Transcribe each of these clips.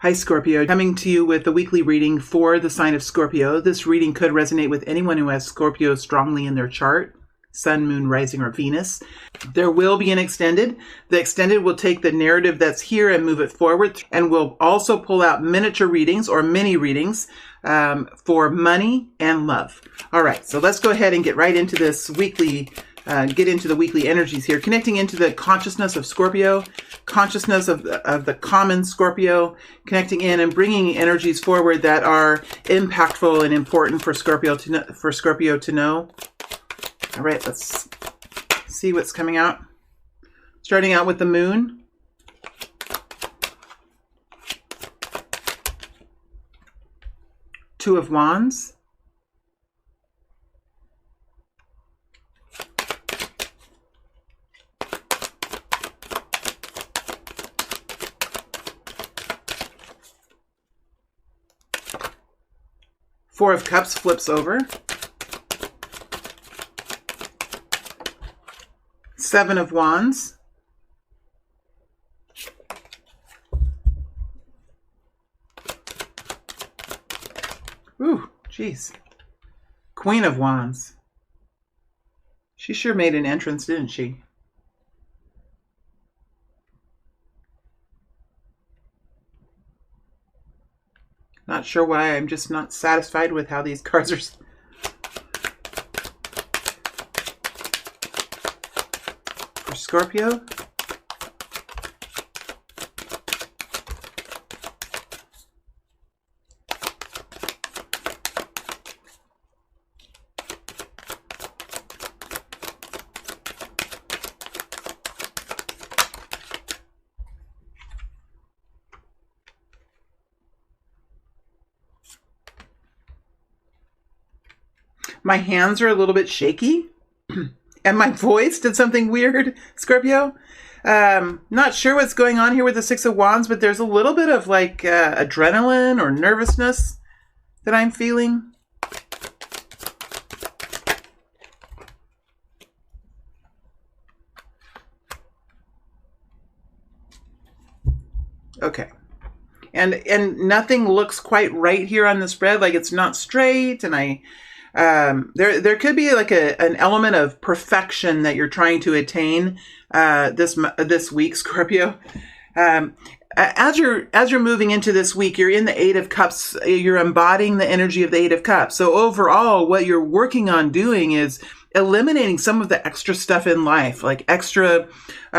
Hi Scorpio, coming to you with a weekly reading for the sign of Scorpio. This reading could resonate with anyone who has Scorpio strongly in their chart, Sun, Moon, Rising, or Venus. There will be an extended. The extended will take the narrative that's here and move it forward, and we'll also pull out miniature readings or mini readings for money and love. All right, so let's go ahead and get right into this weekly get into the weekly energies here, connecting into the consciousness of Scorpio, consciousness of the common Scorpio, connecting in and bringing energies forward that are impactful and important for Scorpio to know. All right, let's see what's coming out. Starting out with the moon. Two of Wands. Four of Cups flips over. Seven of Wands. Ooh, jeez. Queen of Wands. She sure made an entrance, didn't she? Not sure why, I'm just not satisfied with how these cards are. For Scorpio. My hands are a little bit shaky and my voice did something weird, Scorpio. Not sure what's going on here with the Six of Wands, but there's a little bit of like adrenaline or nervousness that I'm feeling. Okay. And nothing looks quite right here on the spread, like it's not straight, and there could be like an element of perfection that you're trying to attain this week, Scorpio. As you're moving into this week, you're in the Eight of Cups. You're embodying the energy of the Eight of Cups. So overall, what you're working on doing is eliminating some of the extra stuff in life, like extra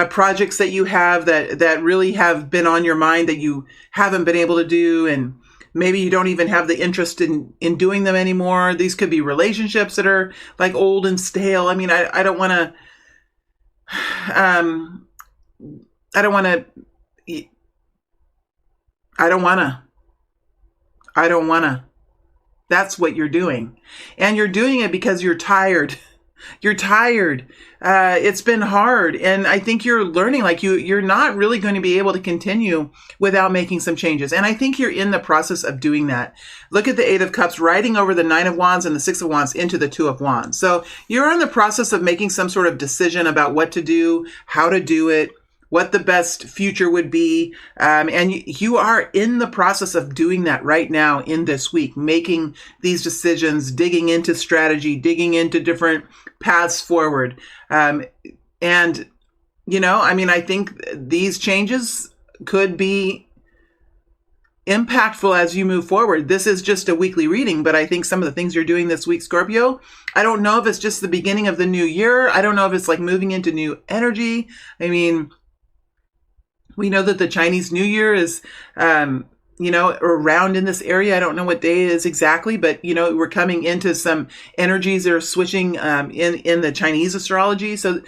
projects that you have that really have been on your mind that you haven't been able to do, and maybe you don't even have the interest in doing them anymore. These could be relationships that are like old and stale. I mean, I don't want to, I don't want to. That's what you're doing. And you're doing it because you're tired. You're tired. It's been hard. And I think you're learning, like you're not really going to be able to continue without making some changes. And I think you're in the process of doing that. Look at the Eight of Cups riding over the Nine of Wands and the Six of Wands into the Two of Wands. So you're in the process of making some sort of decision about what to do, how to do it, what the best future would be. And you are in the process of doing that right now in this week, making these decisions, digging into strategy, digging into different paths forward. And, you know, I mean, I think these changes could be impactful as you move forward. This is just a weekly reading, but I think some of the things you're doing this week, Scorpio, I don't know if it's just the beginning of the new year. I don't know if it's like moving into new energy. I mean, we know that the Chinese New Year is, you know, around in this area. I don't know what day it is exactly, but, you know, we're coming into some energies that are switching in the Chinese astrology. So,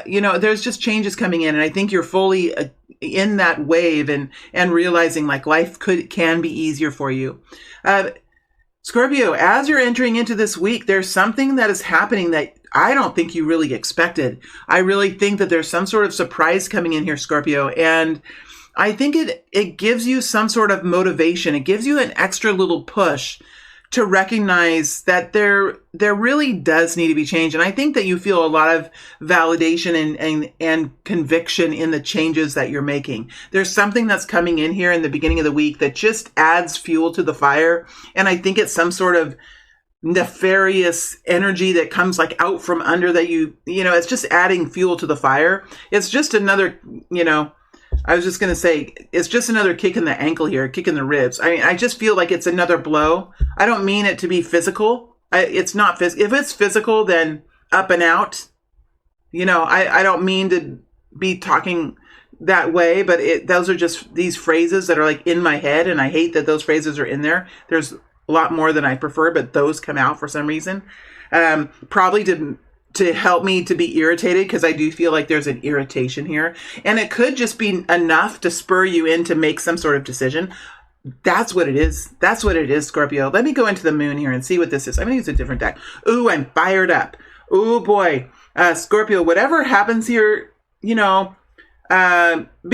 you know, there's just changes coming in. And I think you're fully in that wave and realizing like life can be easier for you. Scorpio, as you're entering into this week, there's something that is happening that I don't think you really expected. I really think that there's some sort of surprise coming in here, Scorpio. And I think it gives you some sort of motivation. It gives you an extra little push to recognize that there really does need to be change. And I think that you feel a lot of validation and conviction in the changes that you're making. There's something that's coming in here in the beginning of the week that just adds fuel to the fire. And I think it's some sort of nefarious energy that comes like out from under that it's just adding fuel to the fire. It's just another, I was just going to say, it's just another kick in the ankle here, kick in the ribs. I just feel like it's another blow. I don't mean it to be physical. It's not physical. If it's physical, then up and out. I don't mean to be talking that way, but those are just these phrases that are like in my head. And I hate that those phrases are in there. There's a lot more than I prefer, but those come out for some reason. Probably to help me to be irritated, because I do feel like there's an irritation here. And it could just be enough to spur you in to make some sort of decision. That's what it is. That's what it is, Scorpio. Let me go into the moon here and see what this is. I'm going to use a different deck. Ooh, I'm fired up. Ooh, boy. Scorpio, whatever happens here, be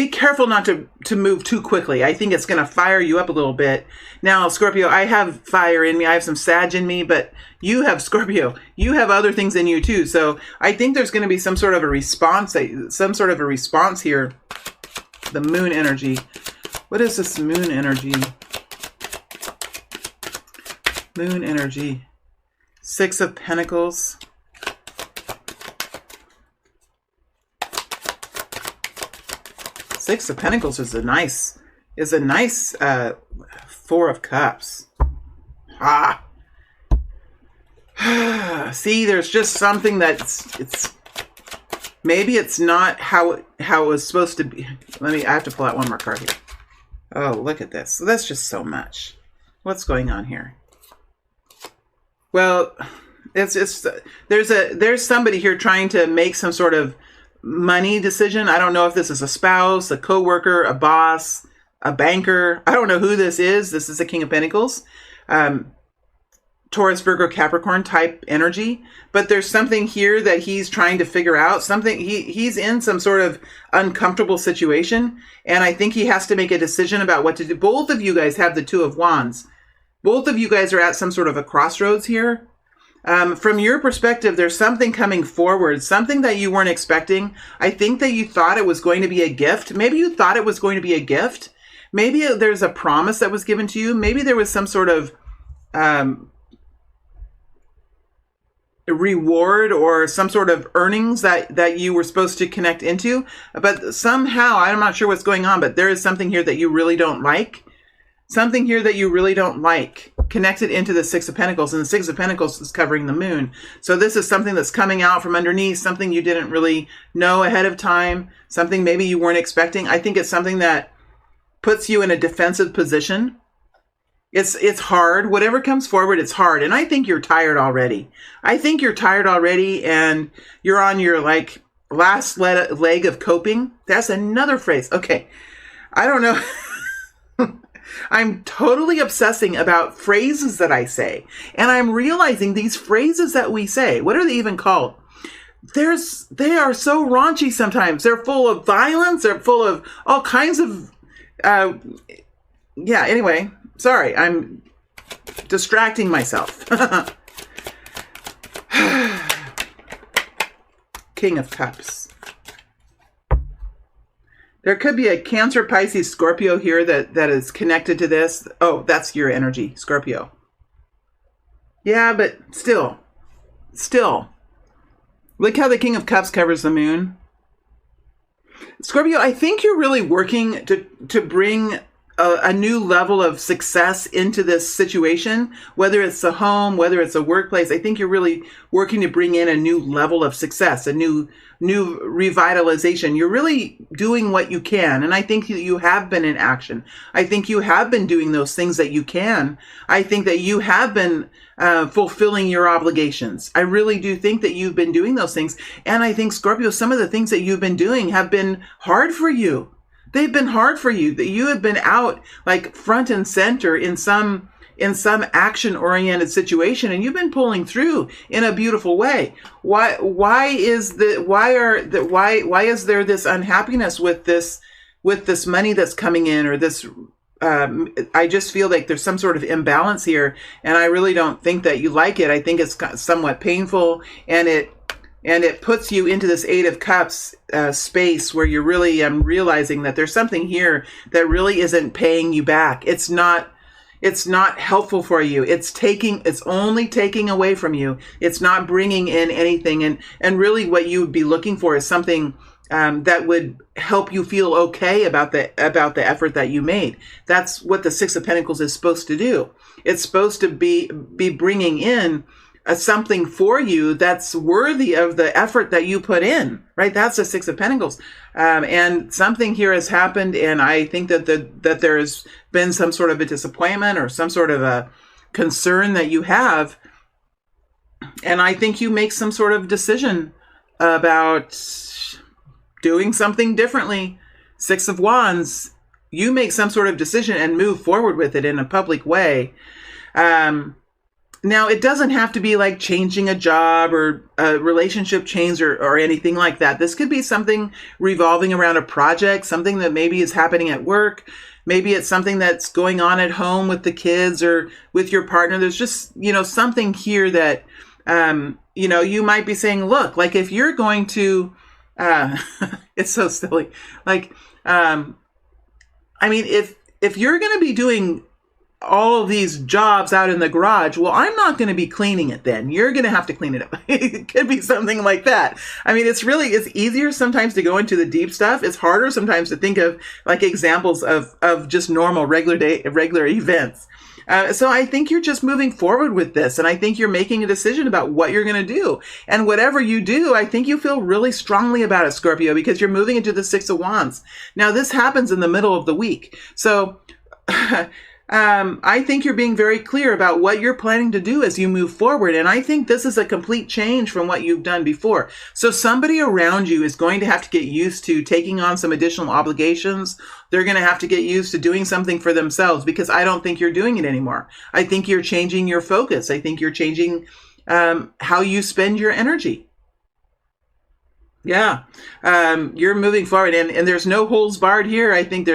careful not to move too quickly. I think it's going to fire you up a little bit. Now, Scorpio, I have fire in me. I have some Sag in me, but you have, Scorpio, you have other things in you too. So I think there's going to be some sort of a response here. The moon energy. What is this moon energy? Moon energy. 6 of Pentacles. Six of Pentacles is a nice 4 of Cups. See, there's just something that's maybe it's not how it was supposed to be. I have to pull out one more card here. Oh, look at this. That's just so much. What's going on here? Well, there's somebody here trying to make some sort of money decision. I don't know if this is a spouse, a coworker, a boss, a banker. I don't know who this is. This is the King of Pentacles. Taurus, Virgo, Capricorn type energy. But there's something here that he's trying to figure out. Something he's in some sort of uncomfortable situation. And I think he has to make a decision about what to do. Both of you guys have the 2 of Wands. Both of you guys are at some sort of a crossroads here. From your perspective, there's something coming forward, something that you weren't expecting. I think that you thought it was going to be a gift. Maybe you thought it was going to be a gift. Maybe there's a promise that was given to you. Maybe there was some sort of reward or some sort of earnings that you were supposed to connect into. But somehow, I'm not sure what's going on, but there is something here that you really don't like. Something here that you really don't like. Connected into the 6 of Pentacles, and the 6 of Pentacles is covering the moon. So this is something that's coming out from underneath, something you didn't really know ahead of time, something maybe you weren't expecting. I think it's something that puts you in a defensive position. It's hard. Whatever comes forward, it's hard. And I think you're tired already. And you're on your last leg of coping. That's another phrase. Okay. I don't know. I'm totally obsessing about phrases that I say. And I'm realizing these phrases that we say, what are they even called? They are so raunchy sometimes. They're full of violence. They're full of all kinds of, anyway, sorry, I'm distracting myself. King of Cups. There could be a Cancer, Pisces, Scorpio here that is connected to this. Oh, that's your energy, Scorpio. Yeah, but still. Look how the King of Cups covers the moon. Scorpio, I think you're really working to bring a new level of success into this situation, whether it's a home, whether it's a workplace. I think you're really working to bring in a new level of success, a new revitalization. You're really doing what you can. And I think you have been in action. I think you have been doing those things that you can. I think that you have been fulfilling your obligations. I really do think that you've been doing those things. And I think, Scorpio, some of the things that you've been doing have been hard for you. They've been hard for you. That you have been out front and center in some action-oriented situation, and you've been pulling through in a beautiful way. Why is there this unhappiness with this money that's coming in, or this I just feel like there's some sort of imbalance here, and I really don't think that you like it. I think it's somewhat painful, and it puts you into this Eight of Cups space where you're really realizing that there's something here that really isn't paying you back. It's not helpful for you. It's only taking away from you. It's not bringing in anything. And really what you would be looking for is something that would help you feel okay about the effort that you made. That's what the Six of Pentacles is supposed to do. It's supposed to be bringing in something for you that's worthy of the effort that you put in, right? That's the Six of Pentacles. And something here has happened, and I think that that there's been some sort of a disappointment or some sort of a concern that you have. And I think you make some sort of decision about doing something differently. Six of Wands, you make some sort of decision and move forward with it in a public way. Now, it doesn't have to be like changing a job or a relationship change or anything like that. This could be something revolving around a project, something that maybe is happening at work. Maybe it's something that's going on at home with the kids or with your partner. There's just, something here that, you might be saying, look, like if you're going to, it's so silly. Like, if you're going to be doing all of these jobs out in the garage, well, I'm not going to be cleaning it then. You're going to have to clean it up. It could be something like that. It's easier sometimes to go into the deep stuff. It's harder sometimes to think of like examples of just normal regular events. So I think you're just moving forward with this. And I think you're making a decision about what you're going to do. And whatever you do, I think you feel really strongly about it, Scorpio, because you're moving into the Six of Wands. Now, this happens in the middle of the week. So I think you're being very clear about what you're planning to do as you move forward. And I think this is a complete change from what you've done before. So somebody around you is going to have to get used to taking on some additional obligations. They're going to have to get used to doing something for themselves, because I don't think you're doing it anymore. I think you're changing your focus. I think you're changing how you spend your energy. Yeah. You're moving forward, and there's no holds barred here. I think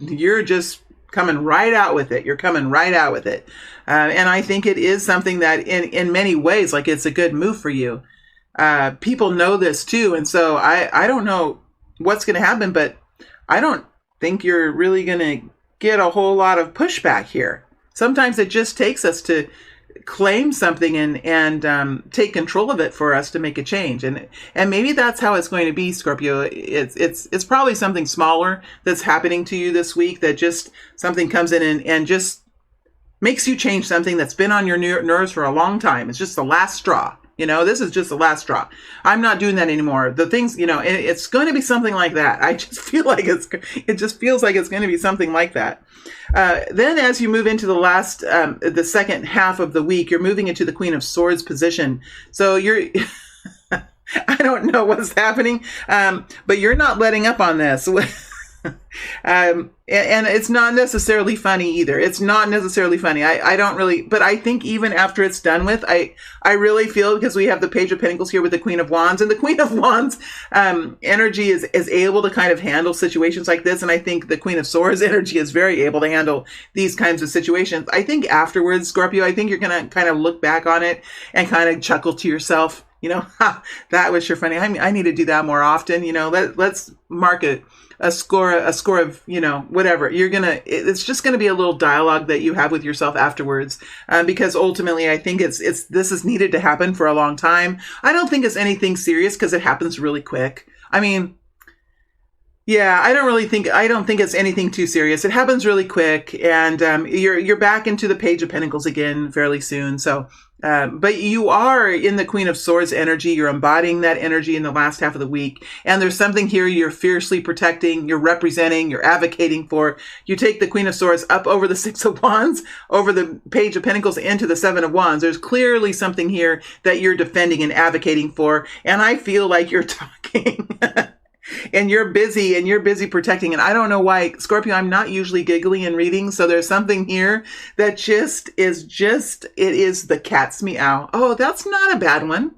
you're just coming right out with it. You're coming right out with it. And I think it is something that in many ways, like it's a good move for you. People know this too. And so I don't know what's going to happen, but I don't think you're really going to get a whole lot of pushback here. Sometimes it just takes us to claim something and take control of it for us to make a change. And maybe that's how it's going to be, Scorpio. It's probably something smaller that's happening to you this week, that just something comes in and just makes you change something that's been on your nerves for a long time. It's just the last straw. This is just the last straw. I'm not doing that anymore. The things, it's going to be something like that. I just feel like it just feels like it's going to be something like that. Then as you move into the second half of the week, you're moving into the Queen of Swords position. So I don't know what's happening, but you're not letting up on this. And it's not necessarily funny either. It's not necessarily funny. I don't really, but I think even after it's done with, I really feel, because we have the Page of Pentacles here with the Queen of Wands, and the Queen of Wands energy is able to kind of handle situations like this. And I think the Queen of Swords energy is very able to handle these kinds of situations. I think afterwards, Scorpio, I think you're going to kind of look back on it and kind of chuckle to yourself. That was sure funny. I need to do that more often. Let's mark a score of, whatever. It's just going to be a little dialogue that you have with yourself afterwards. Because ultimately I think this is needed to happen for a long time. I don't think it's anything serious because it happens really quick. Yeah, I don't think it's anything too serious. It happens really quick, and you're back into the Page of Pentacles again fairly soon. So, but you are in the Queen of Swords energy. You're embodying that energy in the last half of the week. And there's something here you're fiercely protecting, you're representing, you're advocating for. You take the Queen of Swords up over the Six of Wands, over the Page of Pentacles, into the Seven of Wands. There's clearly something here that you're defending and advocating for. And I feel like you're talking and you're busy protecting. And I don't know why, Scorpio, I'm not usually giggly in readings. So there's something here that it is the cat's meow. Oh, that's not a bad one.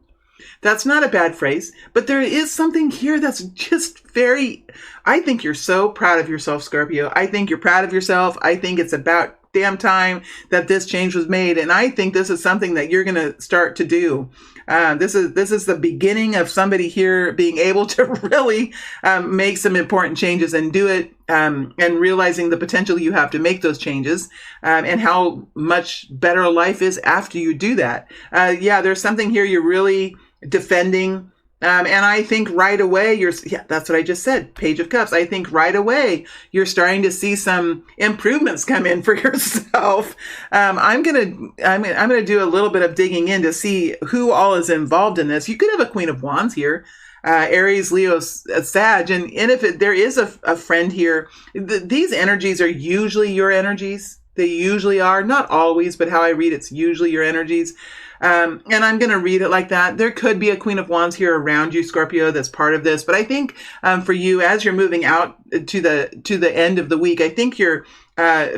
That's not a bad phrase, but there is something here that's just very, I think you're so proud of yourself, Scorpio. I think you're proud of yourself. I think it's about damn time that this change was made. And I think this is something that you're going to start to do. This is the beginning of somebody here being able to really make some important changes and do it, and realizing the potential you have to make those changes, and how much better a life is after you do that. Yeah, there's something here you're really defending. And I think right away that's what I just said, Page of Cups. I think right away you're starting to see some improvements come in for yourself. I'm gonna do a little bit of digging in to see who all is involved in this. You could have a Queen of Wands here, Aries, Leo, Sag, and if there is a friend here, these energies are usually your energies. They usually are, not always, but how I read it's usually your energies. And I'm going to read it like that. There could be a Queen of Wands here around you, Scorpio, that's part of this. But I think for you, as you're moving out to the end of the week, I think you're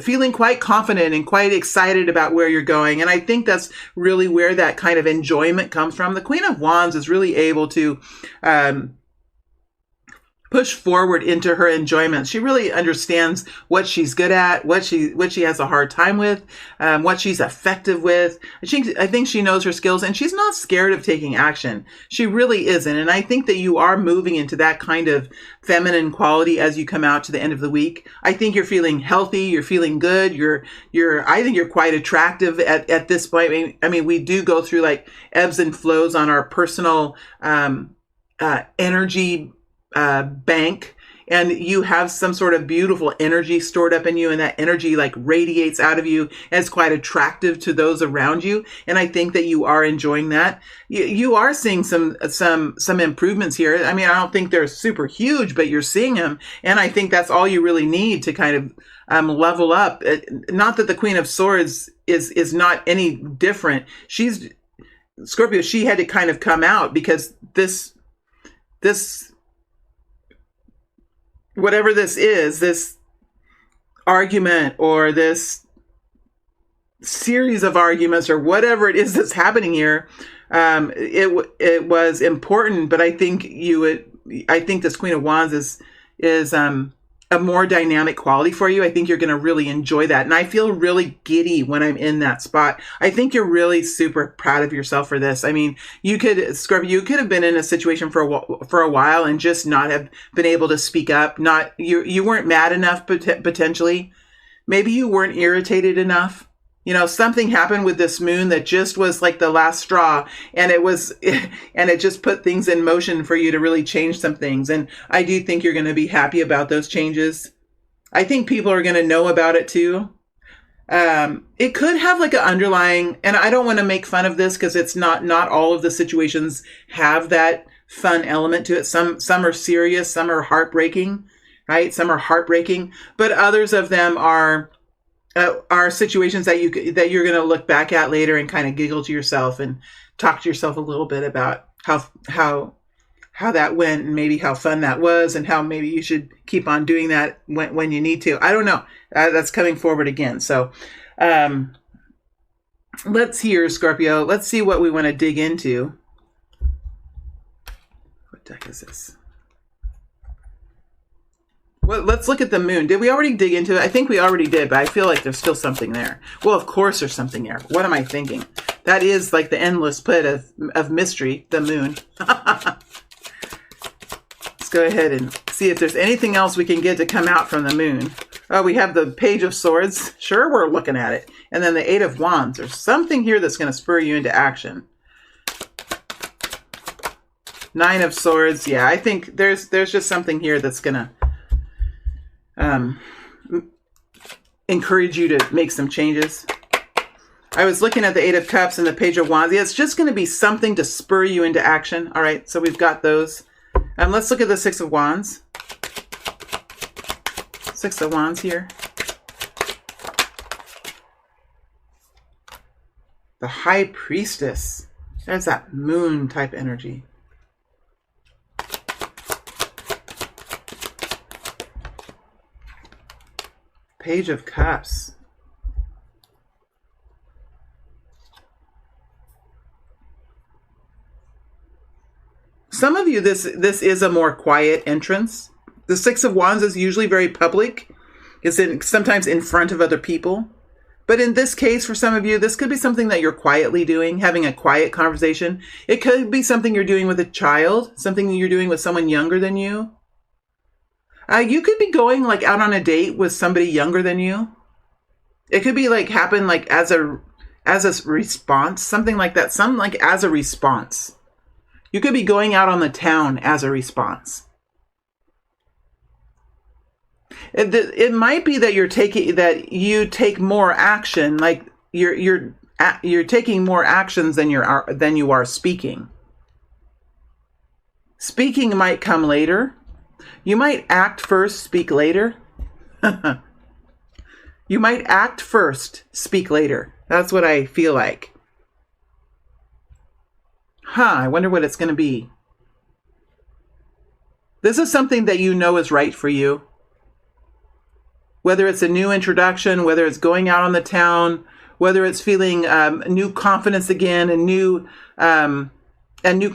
feeling quite confident and quite excited about where you're going. And I think that's really where that kind of enjoyment comes from. The Queen of Wands is really able to push forward into her enjoyment. She really understands what she's good at, what she has a hard time with, what she's effective with. I think she knows her skills, and she's not scared of taking action. She really isn't. And I think that you are moving into that kind of feminine quality as you come out to the end of the week. I think you're feeling healthy. You're feeling good. I think you're quite attractive at this point. I mean, we do go through like ebbs and flows on our personal, energy bank, and you have some sort of beautiful energy stored up in you, and that energy like radiates out of you and it's quite attractive to those around you. And I think that you are enjoying that. You are seeing some improvements here. I mean, I don't think they're super huge, but you're seeing them, and I think that's all you really need to kind of level up. Not that the Queen of Swords is not any different. She's Scorpio. She had to kind of come out because this whatever this is, this argument or this series of arguments or whatever it is that's happening here, it was important. But I think this Queen of Wands is a more dynamic quality for you. I think you're going to really enjoy that. And I feel really giddy when I'm in that spot. I think you're really super proud of yourself for this. I mean, Scorpio, you could have been in a situation for a while and just not have been able to speak up. You weren't mad enough, potentially. Maybe you weren't irritated enough. You know, something happened with this moon that just was like the last straw, and it just put things in motion for you to really change some things. And I do think you're going to be happy about those changes. I think people are going to know about it too. It could have like an underlying, and I don't want to make fun of this because it's not all of the situations have that fun element to it. Some are serious, some are heartbreaking, right? Some are heartbreaking, but others of them are situations that you're going to look back at later and kind of giggle to yourself and talk to yourself a little bit about how that went and maybe how fun that was and how maybe you should keep on doing that when you need to. I don't know. That's coming forward again. So let's hear, Scorpio. Let's see what we want to dig into. What deck is this? Well, let's look at the moon. Did we already dig into it? I think we already did, but I feel like there's still something there. Well, of course there's something there. What am I thinking? That is like the endless pit of mystery, the moon. Let's go ahead and see if there's anything else we can get to come out from the moon. Oh, we have the Page of Swords. Sure, we're looking at it. And then the Eight of Wands. There's something here that's going to spur you into action. Nine of Swords. Yeah, I think there's just something here that's going to encourage you to make some changes. I was looking at the Eight of Cups and the Page of Wands. Yeah, it's just going to be something to spur you into action. All right, so we've got those. Let's look at the Six of Wands. Six of Wands here. The High Priestess. There's that moon type energy. Page of Cups. Some of you, this is a more quiet entrance. The Six of Wands is usually very public. It's sometimes in front of other people. But in this case, for some of you, this could be something that you're quietly doing, having a quiet conversation. It could be something you're doing with a child, something you're doing with someone younger than you. You could be going like out on a date with somebody younger than you. It could be like happen like as a response, something like that, something like as a response. You could be going out on the town as a response. It might be that you take more action, like you're taking more actions than you are speaking. Speaking might come later. You might act first, speak later. You might act first, speak later. That's what I feel like. I wonder what it's going to be. This is something that you know is right for you. Whether it's a new introduction, whether it's going out on the town, whether it's feeling new confidence again, and new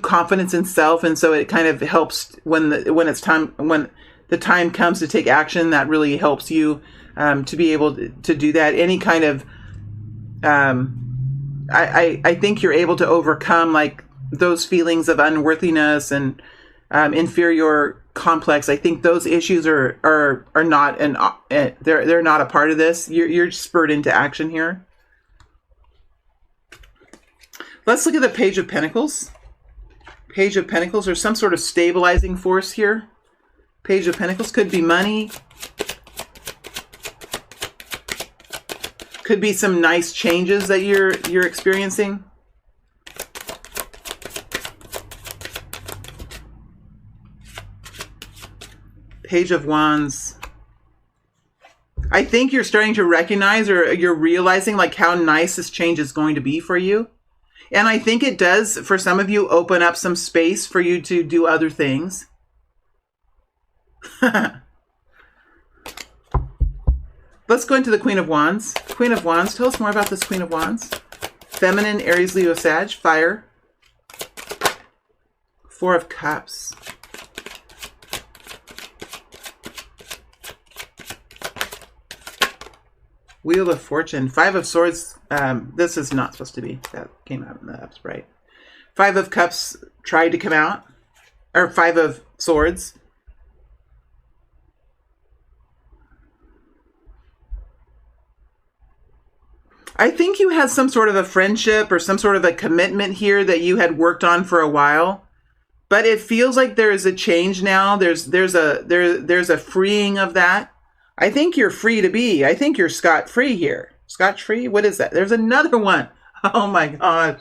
confidence in self, and so it kind of helps when the time comes to take action. That really helps you to be able to do that. Any kind of I think you're able to overcome like those feelings of unworthiness and inferior complex. I think those issues are not they're not a part of this. You're spurred into action here. Let's look at the Page of Pentacles. Page of Pentacles, there's some sort of stabilizing force here. Page of Pentacles could be money. Could be some nice changes that you're experiencing. Page of Wands. I think you're starting to recognize, or you're realizing like how nice this change is going to be for you. And I think it does, for some of you, open up some space for you to do other things. Let's go into the Queen of Wands. Queen of Wands, tell us more about this Queen of Wands. Feminine, Aries, Leo, Sag, fire. Four of Cups. Wheel of Fortune. Five of Swords. This is not supposed to be. That came out in the upright. Five of Cups tried to come out. Or Five of Swords. I think you had some sort of a friendship or some sort of a commitment here that you had worked on for a while. But it feels like there is a change now. There's a freeing of that. I think you're free to be. I think you're scot-free here. Scotch-free? What is that? There's another one. Oh my God.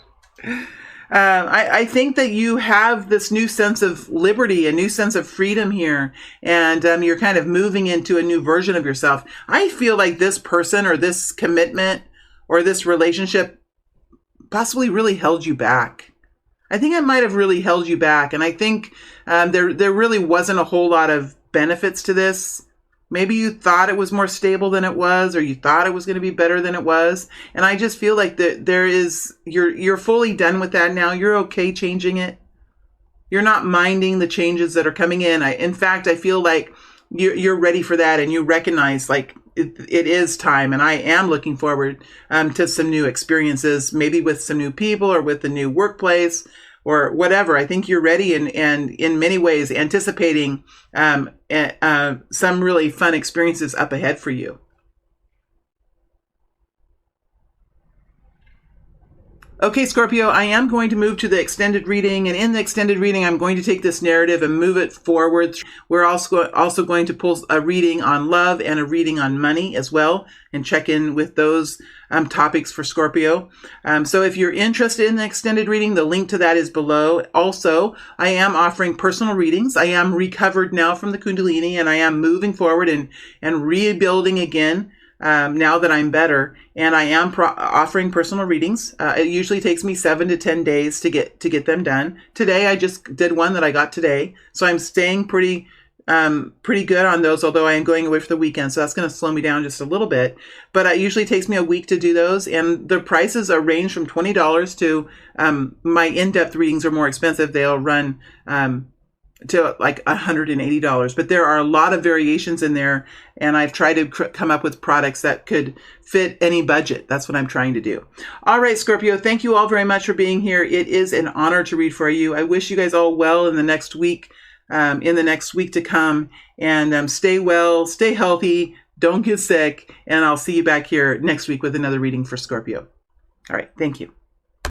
I think that you have this new sense of liberty, a new sense of freedom here. And you're kind of moving into a new version of yourself. I feel like this person or this commitment or this relationship possibly really held you back. I think it might have really held you back. And I think there really wasn't a whole lot of benefits to this. Maybe you thought it was more stable than it was, or you thought it was going to be better than it was. And I just feel like you're fully done with that now. You're okay changing it. You're not minding the changes that are coming in. In fact, I feel like you're ready for that, and you recognize like it is time. And I am looking forward to some new experiences, maybe with some new people or with the new workplace or whatever. I think you're ready and in many ways anticipating some really fun experiences up ahead for you. Okay, Scorpio, I am going to move to the extended reading, and in the extended reading, I'm going to take this narrative and move it forward. We're also going to pull a reading on love and a reading on money as well, and check in with those topics for Scorpio. So if you're interested in the extended reading, the link to that is below. Also, I am offering personal readings. I am recovered now from the Kundalini, and I am moving forward and rebuilding again. Now that I'm better, and I am offering personal readings. It usually takes me 7 to 10 days to get them done. Today, I just did one that I got today. So I'm staying pretty pretty good on those, although I am going away for the weekend, so that's going to slow me down just a little bit. But it usually takes me a week to do those, and the prices are range from $20 to my in-depth readings are more expensive. They'll run to like $180, but there are a lot of variations in there, and I've tried to come up with products that could fit any budget. That's what I'm trying to do. All right, Scorpio, thank you all very much for being here. It is an honor to read for you. I wish you guys all well in the next week, to come, and stay well, stay healthy, don't get sick, and I'll see you back here next week with another reading for Scorpio. All right, thank you.